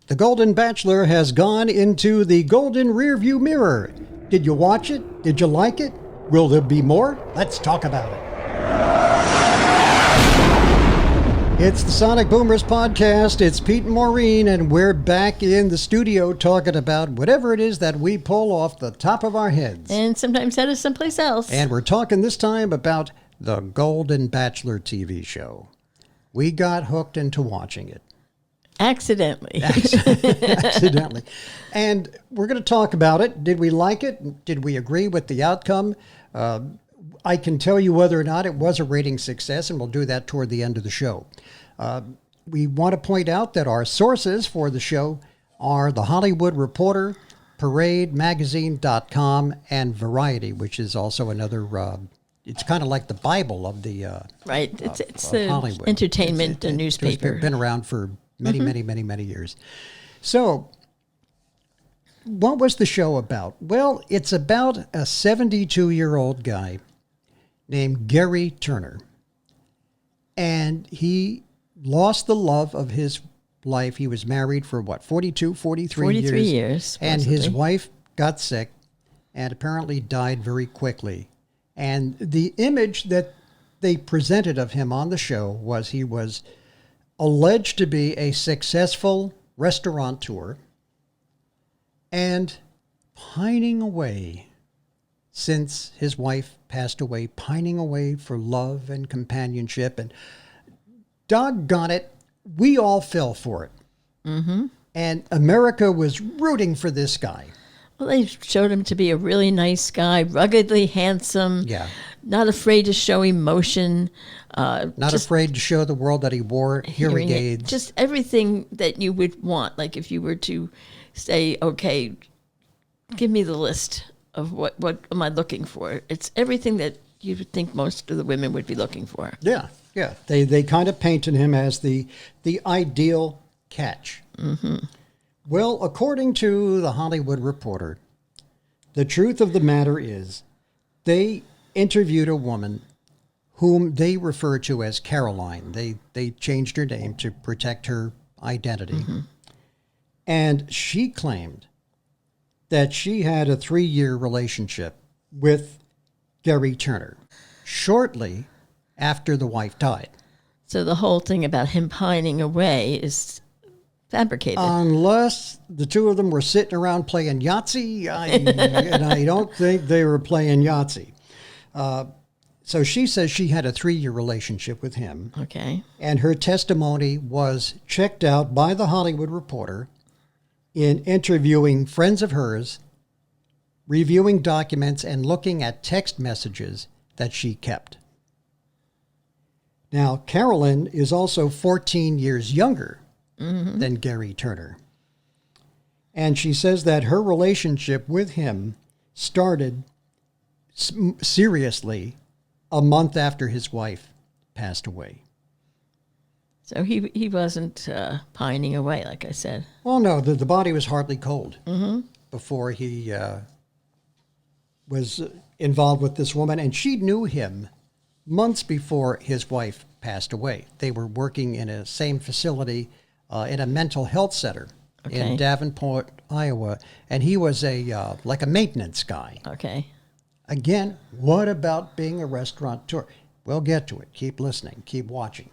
The Golden Bachelor has gone into the golden rearview mirror. Did you watch it? Did you like it? Will there be more? Let's talk about it. It's the Sonic Boomers podcast. It's Pete and Maureen, and we're back in the studio talking about whatever it is that we pull off the top of our heads. And sometimes that is someplace else. And we're talking this time about the Golden Bachelor TV show. We got hooked into watching it. Accidentally. Accidentally. And we're going to talk about it. Did we like it? Did we agree with the outcome? I can tell you whether or not it was a rating success, and we'll do that toward the end of the show. We want to point out that our sources for the show are The Hollywood Reporter, ParadeMagazine.com, and Variety, which is also another... it's kind of like the Bible of the right. It's the Hollywood. Entertainment newspaper. It's been around for many years. So, what was the show about? Well, it's about a 72-year-old guy named Gerry Turner. And he lost the love of his life. He was married for, 43 years. And his wife got sick and apparently died very quickly. And the image that they presented of him on the show was he was alleged to be a successful restaurateur and pining away since his wife passed away, pining away for love and companionship. And doggone it, we all fell for it. Mm-hmm. And America was rooting for this guy. Well, they showed him to be a really nice guy, ruggedly handsome, not afraid to show emotion. Not afraid to show the world that he wore hearing aids. Just everything that you would want. Like if you were to say, okay, give me the list of what am I looking for? It's everything that you would think most of the women would be looking for. Yeah. They kind of painted him as the ideal catch. Mm-hmm. Well, according to The Hollywood Reporter, the truth of the matter is they interviewed a woman whom they refer to as Caroline. They changed her name to protect her identity. Mm-hmm. And she claimed that she had a 3-year relationship with Gerry Turner shortly after the wife died. So the whole thing about him pining away is fabricated. Unless the two of them were sitting around playing Yahtzee, and I don't think they were playing Yahtzee. So she says she had a 3-year relationship with him. Okay. And her testimony was checked out by The Hollywood Reporter in interviewing friends of hers, reviewing documents, and looking at text messages that she kept. Now, Carolyn is also 14 years younger than Gerry Turner. And she says that her relationship with him started seriously a month after his wife passed away. So he wasn't pining away, like I said. Well, no, the body was hardly cold before he was involved with this woman. And she knew him months before his wife passed away. They were working in a same facility in a mental health center in Davenport, Iowa, and he was like a maintenance guy. Okay. Again, what about being a restaurateur? We'll get to it. Keep listening. Keep watching.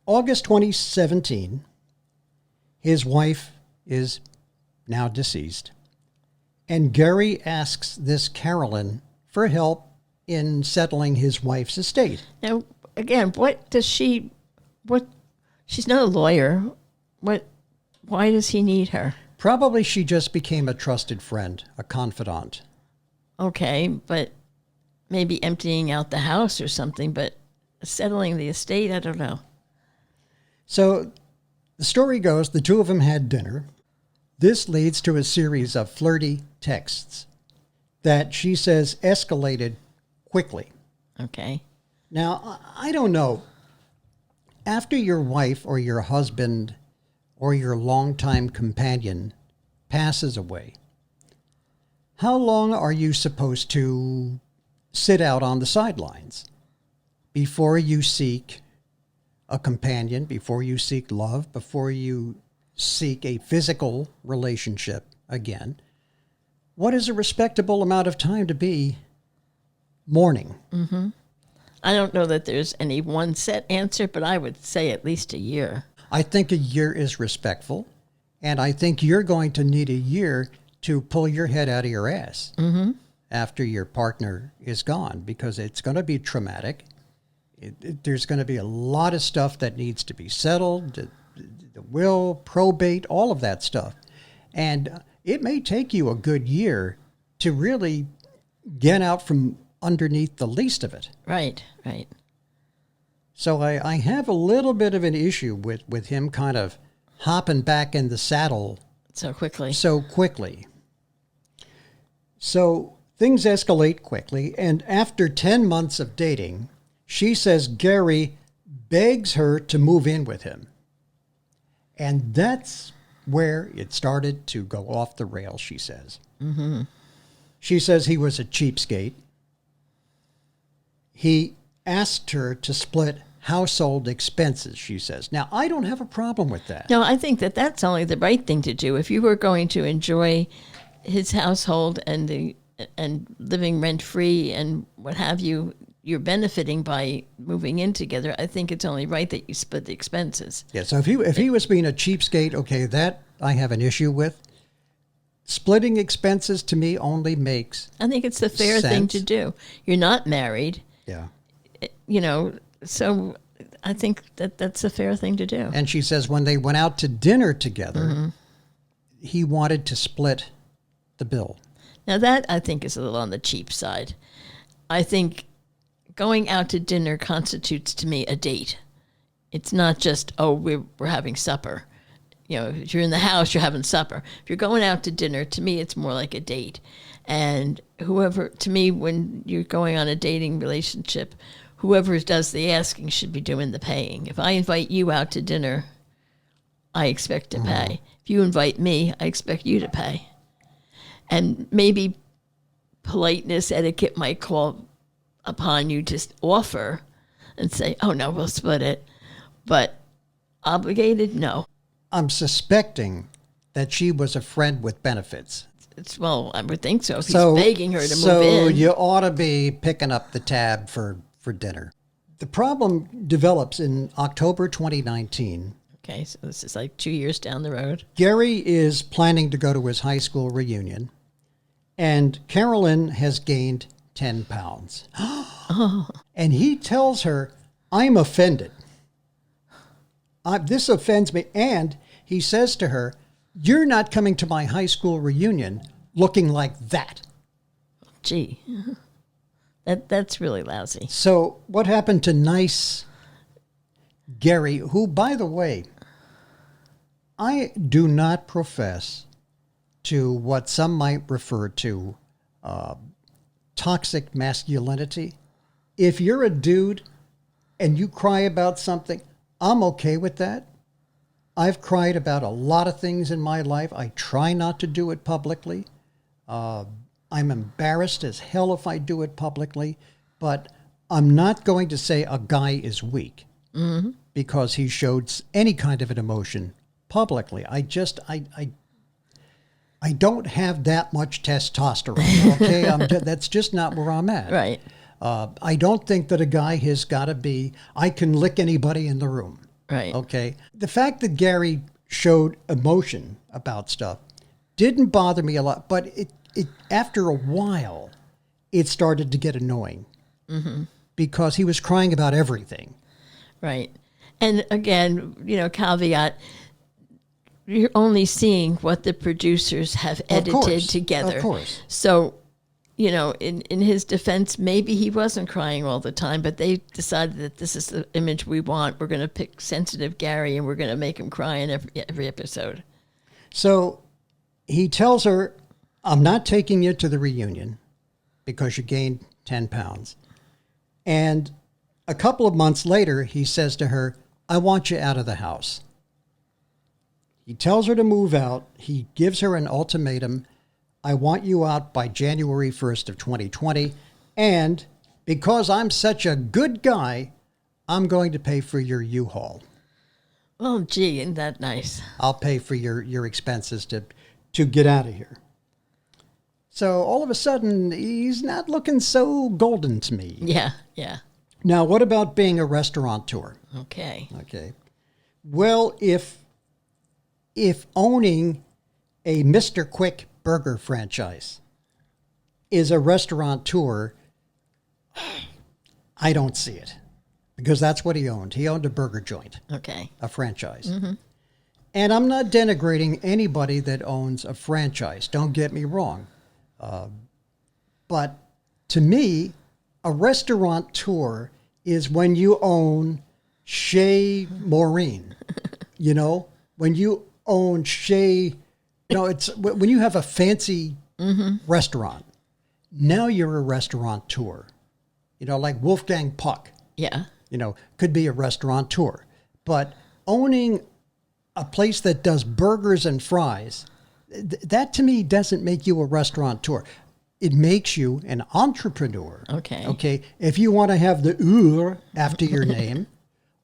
August 2017, his wife is now deceased, and Gerry asks this Carolyn for help in settling his wife's estate. Now, again, she's not a lawyer. Why does he need her? Probably she just became a trusted friend, a confidant. Okay, but maybe emptying out the house or something, but settling the estate, I don't know. So the story goes, the two of them had dinner. This leads to a series of flirty texts that she says escalated quickly. Okay. Now, I don't know. After your wife or your husband or your longtime companion passes away, how long are you supposed to sit out on the sidelines before you seek a companion, before you seek love, before you seek a physical relationship again, what is a respectable amount of time to be mourning? I don't know that there's any one set answer, but I would say at least a year. I think a year is respectful, and I think you're going to need a year to pull your head out of your ass after your partner is gone, because it's going to be traumatic. There's going to be a lot of stuff that needs to be settled, the will, probate, all of that stuff. And it may take you a good year to really get out from underneath the least of it. Right, right. So I have a little bit of an issue with him kind of hopping back in the saddle So quickly. So things escalate quickly, and after 10 months of dating, she says Gerry begs her to move in with him. And that's where it started to go off the rails, she says. She says he was a cheapskate. He asked her to split household expenses, she says. Now, I don't have a problem with that. No, I think that that's only the right thing to do. If you were going to enjoy his household and living rent-free and what have you, you're benefiting by moving in together. I think it's only right that you split the expenses. Yeah, so if he was being a cheapskate, okay, that I have an issue with. Splitting expenses to me only makes I think it's the fair thing to do. You're not married, yeah. So I think that that's a fair thing to do. And she says when they went out to dinner together, he wanted to split the bill. Now that I think is a little on the cheap side. I think going out to dinner constitutes to me a date. It's not just, oh, we're having supper. If you're in the house, you're having supper. If you're going out to dinner, to me, it's more like a date. And to me, when you're going on a dating relationship, whoever does the asking should be doing the paying. If I invite you out to dinner, I expect to pay. If you invite me, I expect you to pay. And maybe politeness, etiquette might call upon you to offer and say, oh, no, we'll split it. But obligated, no. I'm suspecting that she was a friend with benefits. Well, I would think so. If he's begging her to move in. So you ought to be picking up the tab for dinner. The problem develops in October 2019. Okay, so this is like 2 years down the road. Gerry is planning to go to his high school reunion, and Carolyn has gained 10 pounds. And he tells her, I'm offended. This offends me. And he says to her, you're not coming to my high school reunion looking like that. Gee, that's really lousy. So what happened to nice Gerry, who, by the way, I do not profess to what some might refer to toxic masculinity. If you're a dude and you cry about something, I'm okay with that. I've cried about a lot of things in my life. I try not to do it publicly. I'm embarrassed as hell if I do it publicly, but I'm not going to say a guy is weak because he showed any kind of an emotion publicly. I don't have that much testosterone, okay? That's just not where I'm at. Right. I don't think that a guy has got to be, I can lick anybody in the room. Right. Okay. The fact that Gerry showed emotion about stuff didn't bother me a lot, but it after a while, it started to get annoying because he was crying about everything. Right. And again, caveat, you're only seeing what the producers have edited together. Of course. So, in his defense, maybe he wasn't crying all the time, but they decided that this is the image we want. We're going to pick sensitive Gerry and we're going to make him cry in every episode. So he tells her, I'm not taking you to the reunion because you gained 10 pounds. And a couple of months later, he says to her, I want you out of the house. He tells her to move out. He gives her an ultimatum. I want you out by January 1st of 2020. And because I'm such a good guy, I'm going to pay for your U-Haul. Well, gee, isn't that nice? I'll pay for your expenses to get out of here. So all of a sudden, he's not looking so golden to me. Yeah, yeah. Now, what about being a restaurateur? Okay. Okay. Well, if owning a Mr. Quick burger franchise is a restaurateur, I don't see it. Because that's what he owned. He owned a burger joint, Okay. a franchise. And I'm not denigrating anybody that owns a franchise. Don't get me wrong. But to me, a restaurateur is when you own Chez Maureen. You know, when you own Chez, it's when you have a fancy restaurant. Now you're a restaurateur. Like Wolfgang Puck. Yeah. Could be a restaurateur. But owning a place that does burgers and fries, that to me doesn't make you a restaurateur. It makes you an entrepreneur. Okay. Okay. If you want to have the "ur" after your name,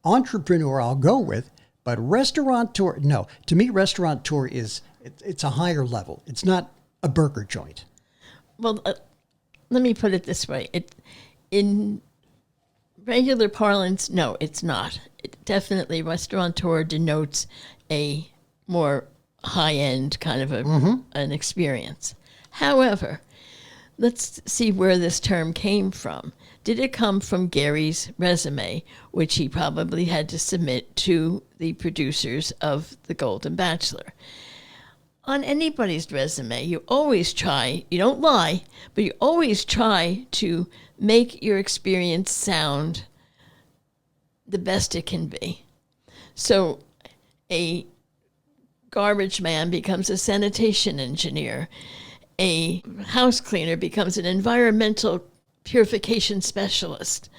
entrepreneur I'll go with, but restaurateur, no. To me, restaurateur it's a higher level. It's not a burger joint. Well, let me put it this way. In regular parlance, no, it's not. Definitely, restaurateur denotes a more high-end kind of an experience. However, let's see where this term came from. Did it come from Gerry's resume, which he probably had to submit to the producers of The Golden Bachelor? On anybody's resume, you always try, you don't lie, but you always try to make your experience sound the best it can be. So a garbage man becomes a sanitation engineer. A house cleaner becomes an environmental purification specialist.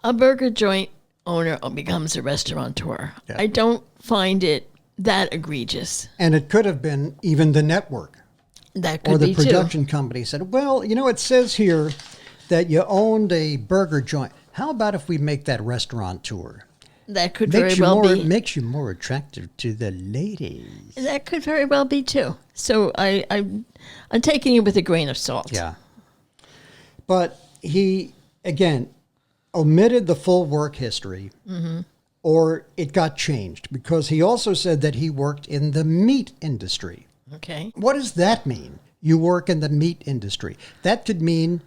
A burger joint owner becomes a restaurateur. Yeah. I don't find it that egregious. And it could have been even the network. That could Or the be too. production company said, well, it says here that you owned a burger joint. How about if we make that restaurateur? That could very well be. Makes you more attractive to the ladies. That could very well be too. So I'm taking it with a grain of salt. Yeah. But he, again, omitted the full work history, or it got changed, because he also said that he worked in the meat industry. Okay. What does that mean? You work in the meat industry. That could mean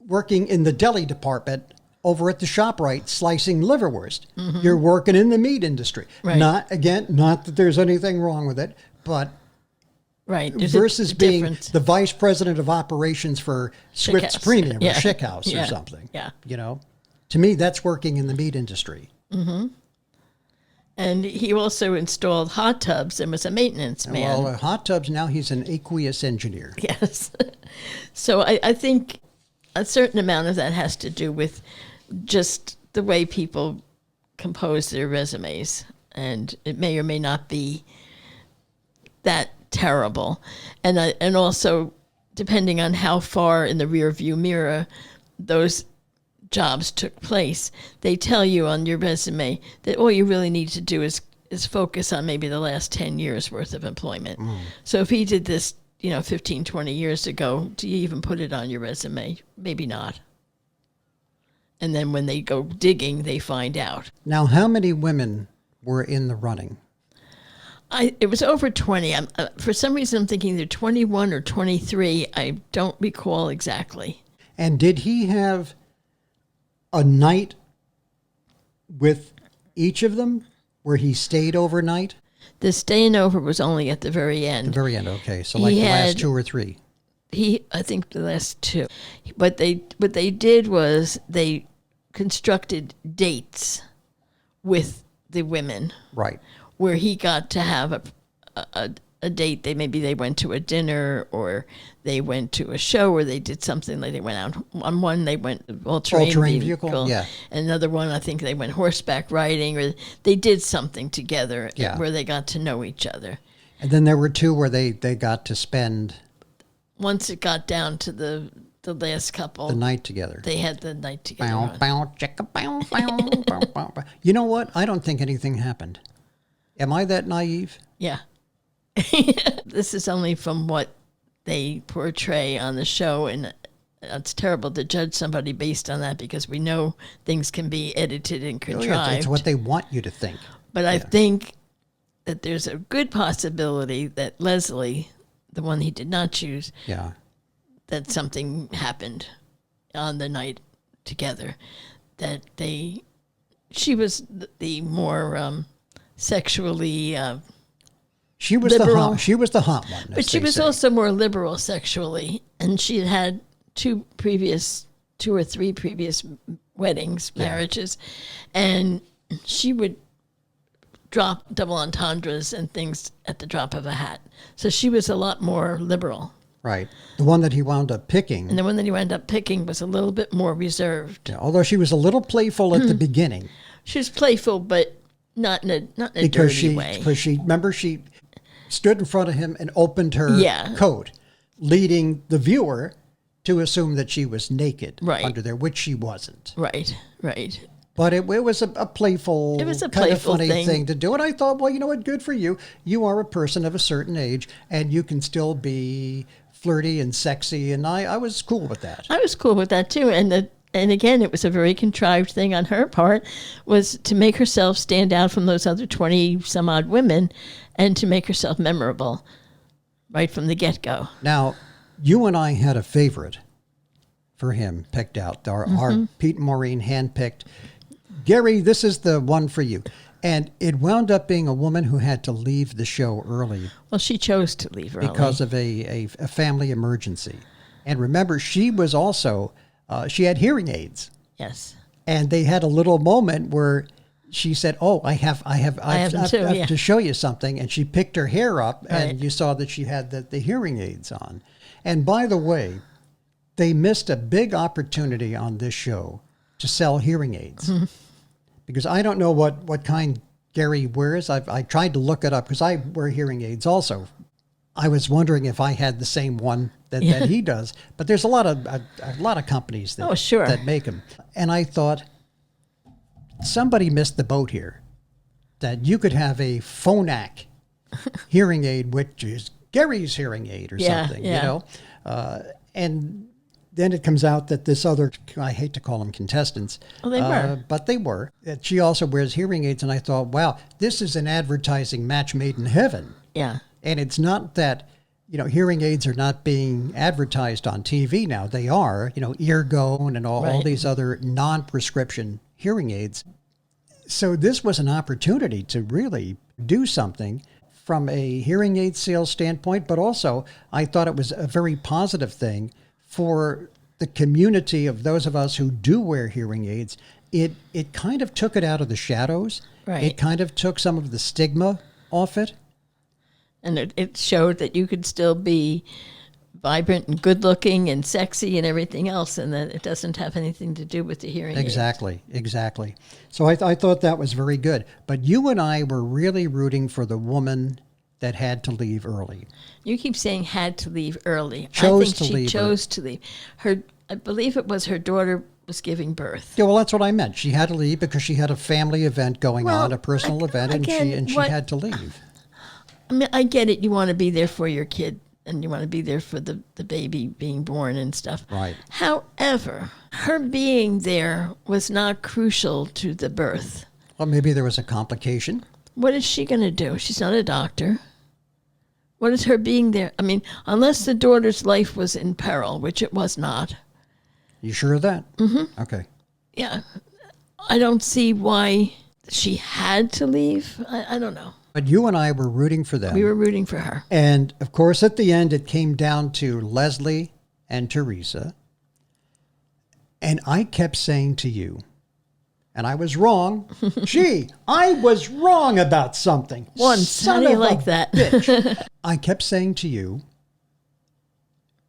working in the deli department over at the ShopRite slicing liverwurst. You're working in the meat industry. Right. Not that there's anything wrong with it, but Right. There's versus a being difference. the vice president of operations for Swift's House. Premium or Yeah. Schick House or Yeah. something. Yeah. To me, that's working in the meat industry. And he also installed hot tubs and was a maintenance man. Well, hot tubs, now he's an aqueous engineer. Yes. So I think a certain amount of that has to do with just the way people compose their resumes. And it may or may not be that terrible. And also, depending on how far in the rear view mirror those jobs took place, they tell you on your resume that all you really need to do is focus on maybe the last 10 years worth of employment. So if he did this, 15, 20 years ago, do you even put it on your resume? Maybe not. And then when they go digging, they find out. Now, how many women were in the running? It was over 20. For some reason, I'm thinking they're 21 or 23. I don't recall exactly. And did he have a night with each of them where he stayed overnight? The staying over was only at the very end. The very end, okay. So like the last 2 or 3. I think the last 2. But what they did was they constructed dates with the women. Right. Where he got to have a date. Maybe they went to a dinner, or they went to a show, or they did something. Like they went out on one. They went all-terrain vehicle. Yeah. Another one, I think they went horseback riding, or they did something together where they got to know each other. And then there were 2 where they got to spend. Once it got down to the the last couple. The night together. They had the night together. Bow, on. bow, chicka, bow, bow, bow, bow, bow. You know what? I don't think anything happened. Am I that naive? Yeah. This is only from what they portray on the show, and it's terrible to judge somebody based on that because we know things can be edited and Oh, contrived. yeah, it's what they want you to think. But I think that there's a good possibility that Leslie, the one he did not choose, Yeah. that something happened on the night together. That she was the more sexually. She was liberal. she was the hot one. But she was also more liberal sexually, and she had two or three previous weddings, marriages, and she would drop double entendres and things at the drop of a hat. So she was a lot more liberal. Right. The one that he wound up picking. And the one that he wound up picking was a little bit more reserved. Yeah, although she was a little playful at the beginning. She was playful, but not in a Because dirty way. Because she stood in front of him and opened her coat, leading the viewer to assume that she was naked under there, which she wasn't. Right. But it was a playful, kind of funny thing to do. And I thought, well, you know what? Good for you. You are a person of a certain age, and you can still be flirty and sexy. And I was cool with that. I was cool with that, too. And again, it was a very contrived thing on her part, was to make herself stand out from those other 20-some-odd women and to make herself memorable right from the get-go. Now, you and I had a favorite for him picked out. Our Pete and Maureen handpicked. Gerry, this is the one for you. And it wound up being a woman who had to leave the show early. Well, she chose to leave early. Because of a family emergency. And remember, she was also... she had hearing aids. Yes. And they had a little moment where she said, "Oh, I have to show you something." And she picked her hair up, and you saw that she had the hearing aids on. And by the way, they missed a big opportunity on this show to sell hearing aids. Because I don't know what kind Gerry wears. I tried to look it up because I wear hearing aids also. I was wondering if I had the same one that he does, but there's a lot of companies that make them. And I thought somebody missed the boat here. That you could have a Phonak hearing aid, which is Gerry's hearing aid or something, you know. And then it comes out that this other, I hate to call them contestants, well, they were, but they were. She also wears hearing aids, and I thought, wow, this is an advertising match made in heaven. Yeah. And it's not that, hearing aids are not being advertised on TV now. They are, Eargone and all these other non-prescription hearing aids. So this was an opportunity to really do something from a hearing aid sales standpoint, but also I thought it was a very positive thing for the community of those of us who do wear hearing aids. It kind of took it out of the shadows. Right. It kind of took some of the stigma off it. And it showed that you could still be vibrant and good looking and sexy and everything else, and that it doesn't have anything to do with the hearing aids. Exactly. So I thought that was very good. But you and I were really rooting for the woman that had to leave early. You keep saying had to leave early. Chose I think she chose to leave. I believe it was her daughter was giving birth. Yeah, well, that's what I meant. She had to leave because she had a family event going on, a personal event, and she had to leave. I mean, I get it. You want to be there for your kid, and you want to be there for the baby being born and stuff. Right. However, her being there was not crucial to the birth. Well, maybe there was a complication. What is she going to do? She's not a doctor. What is her being there? I mean, unless the daughter's life was in peril, which it was not. You sure of that? Mm-hmm. Okay. Yeah. I don't see why she had to leave. I don't know. But you and I were rooting for them. We were rooting for her. And, of course, at the end, it came down to Leslie and Teresa. And I kept saying to you, and I was wrong. I was wrong about something. Once. How do you like that? Bitch. I kept saying to you,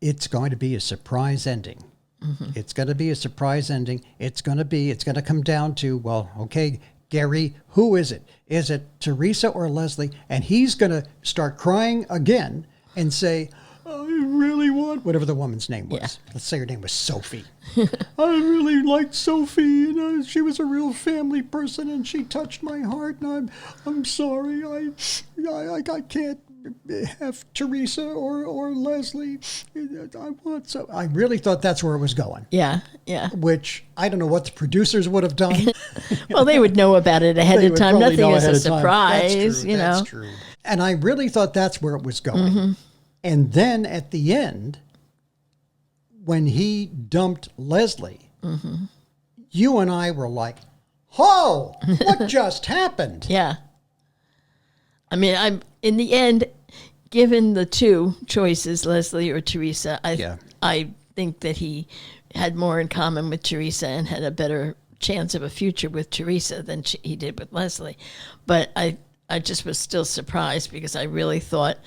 it's going to be a surprise ending. Mm-hmm. It's going to be a surprise ending. It's going to come down to, well, okay, Gerry, who is it? Is it Teresa or Leslie? And he's going to start crying again and say, I really want God, whatever the woman's name was. Yeah. Let's say her name was Sophie. I really liked Sophie, and she was a real family person, and she touched my heart, and I'm sorry, I can't have Teresa or Leslie. I want so. I really thought that's where it was going. Yeah. Which I don't know what the producers would have done. Well, they would know about it ahead They of would time. probably Nothing know is ahead a of time. surprise, That's true. And I really thought that's where it was going. And then at the end, when he dumped Leslie, you and I were like, "Oh, what just happened?" Yeah. I mean, I'm in the end, given the two choices, Leslie or Teresa, I think that he had more in common with Teresa and had a better chance of a future with Teresa than he did with Leslie. But I just was still surprised because I really thought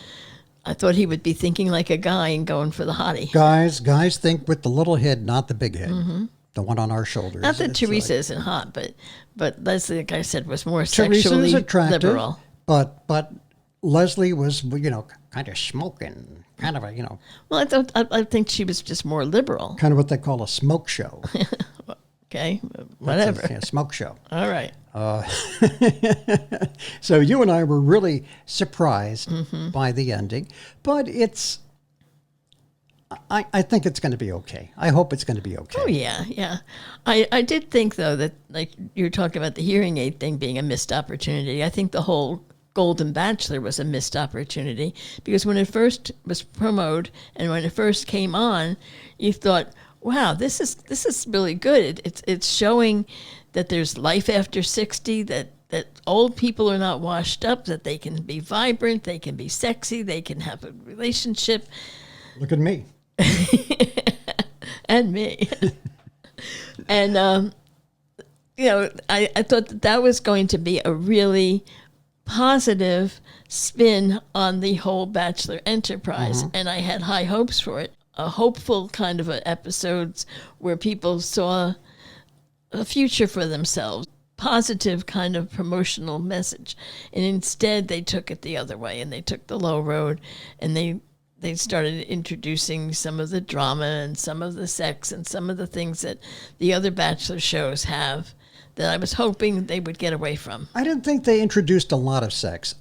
he would be thinking like a guy and going for the hottie. Guys think with the little head, not the big head. The one on our shoulders. Not that Teresa isn't hot, but Leslie, like I said, was more sexually Teresa's attractive, liberal. But Leslie was, kind of smoking, kind of a, Well, I think she was just more liberal. kind of what they call a smoke show. Okay, whatever. That's a smoke show. All right. So you and I were really surprised by the ending, but I think it's going to be okay. I hope it's going to be okay. Oh, yeah. I did think, though, that, like, you were talking about the hearing aid thing being a missed opportunity. I think the whole Golden Bachelor was a missed opportunity because when it first was promoted and when it first came on, you thought, wow, this is really good. It's showing that there's life after 60, that old people are not washed up, that they can be vibrant, they can be sexy, they can have a relationship. Look at me. And me. And, I thought that was going to be a really positive spin on the whole Bachelor enterprise. And I had high hopes for it. A hopeful kind of episodes where people saw a future for themselves, positive kind of promotional message. And instead they took it the other way and they took the low road and they started introducing some of the drama and some of the sex and some of the things that the other Bachelor shows have that I was hoping they would get away from. I didn't think they introduced a lot of sex.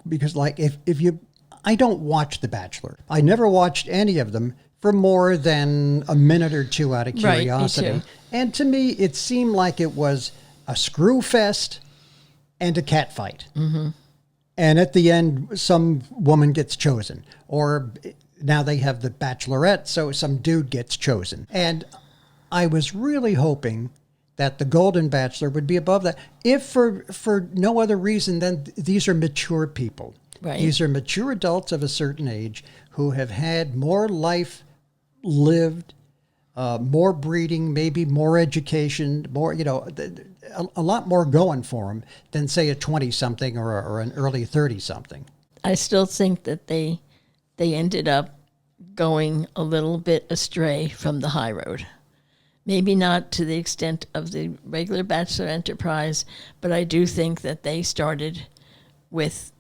Because I don't watch The Bachelor. I never watched any of them for more than a minute or two out of curiosity. Right, me too. And to me, it seemed like it was a screw fest and a cat fight. And at the end, some woman gets chosen. Or now they have the Bachelorette, so some dude gets chosen. And I was really hoping that the Golden Bachelor would be above that. If for no other reason than these are mature people. Right. These are mature adults of a certain age who have had more life lived, more breeding, maybe more education, more, a lot more going for them than, say, a 20-something or an early 30-something. I still think that they ended up going a little bit astray from the high road. Maybe not to the extent of the regular Bachelor enterprise, but I do think that they started with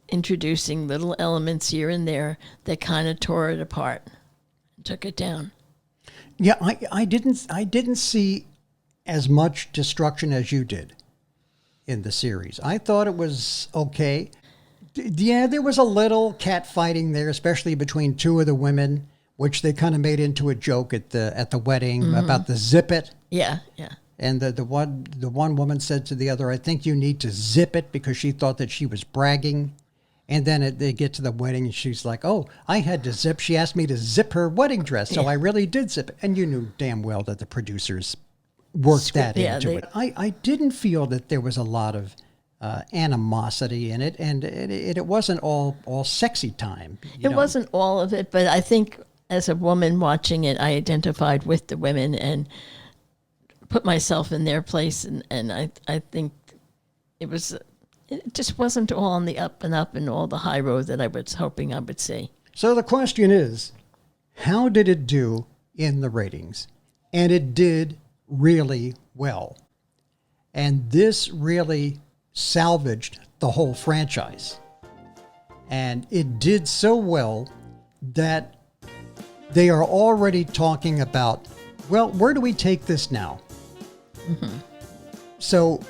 introducing little elements here and there that kind of tore it apart and took it down. Yeah, I didn't see as much destruction as you did in the series. I thought it was okay. Yeah, there was a little cat fighting there, especially between two of the women, which they kind of made into a joke at the wedding about the zip it. Yeah. And the one woman said to the other, "I think you need to zip it," because she thought that she was bragging. And then they get to the wedding and she's like, "Oh, I had to zip. She asked me to zip her wedding dress, so I really did zip it." And you knew damn well that the producers worked that into it. I didn't feel that there was a lot of animosity in it, and it wasn't all sexy time. It wasn't all of it, but I think as a woman watching it, I identified with the women and put myself in their place, and I think it just wasn't all on the up and up and all the high road that I was hoping I would see. So the question is, how did it do in the ratings? And it did really well. And this really salvaged the whole franchise. And it did so well that they are already talking about, well, where do we take this now? So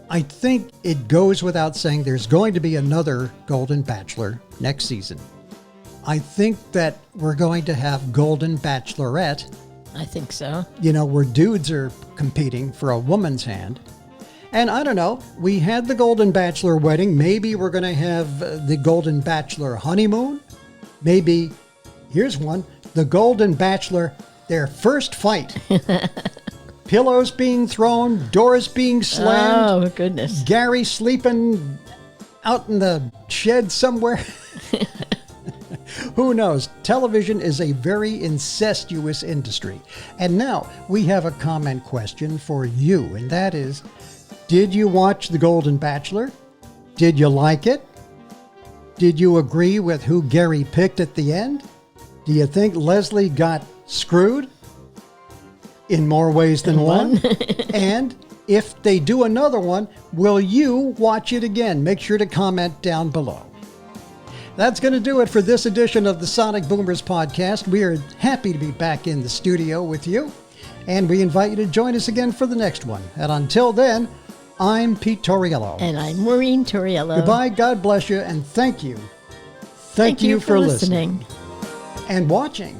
I think it goes without saying there's going to be another Golden Bachelor next season. I think that we're going to have Golden Bachelorette, I think so. you know, where dudes are competing for a woman's hand. And I don't know, we had the Golden Bachelor wedding. Maybe we're going to have the Golden Bachelor honeymoon. Maybe, here's one, the Golden Bachelor, their first fight. Pillows being thrown, doors being slammed. Oh, goodness. Gary sleeping out in the shed somewhere. Who knows? Television is a very incestuous industry. And now we have a comment question for you, and that is, did you watch The Golden Bachelor? Did you like it? Did you agree with who Gerry picked at the end? Do you think Leslie got screwed in more ways than one? And if they do another one, will you watch it again? Make sure to comment down below. That's going to do it for this edition of the Sonic Boomers podcast. We are happy to be back in the studio with you, and we invite you to join us again for the next one. And until then, I'm Pete Torriello. And I'm Maureen Torriello. Goodbye, God bless you, and thank you. Thank you for listening. And watching.